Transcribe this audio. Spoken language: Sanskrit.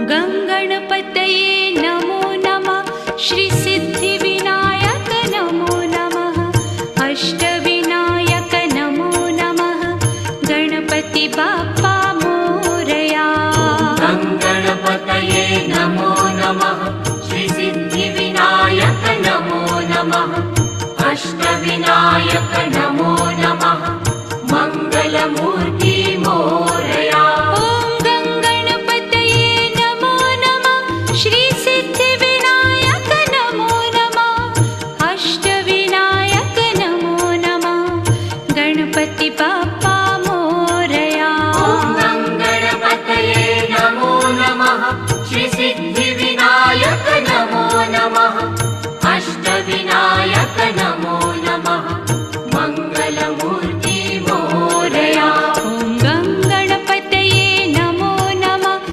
गङ्गणपतये नमो नमः। श्रीसिद्धिविनायक नमो नमः। अष्टविनायक नमो नमः। गणपति बाप्पा मोरया। गणपतये नमो नमः। श्रीसिद्धिविनायक नमो नमः। अष्टविनायक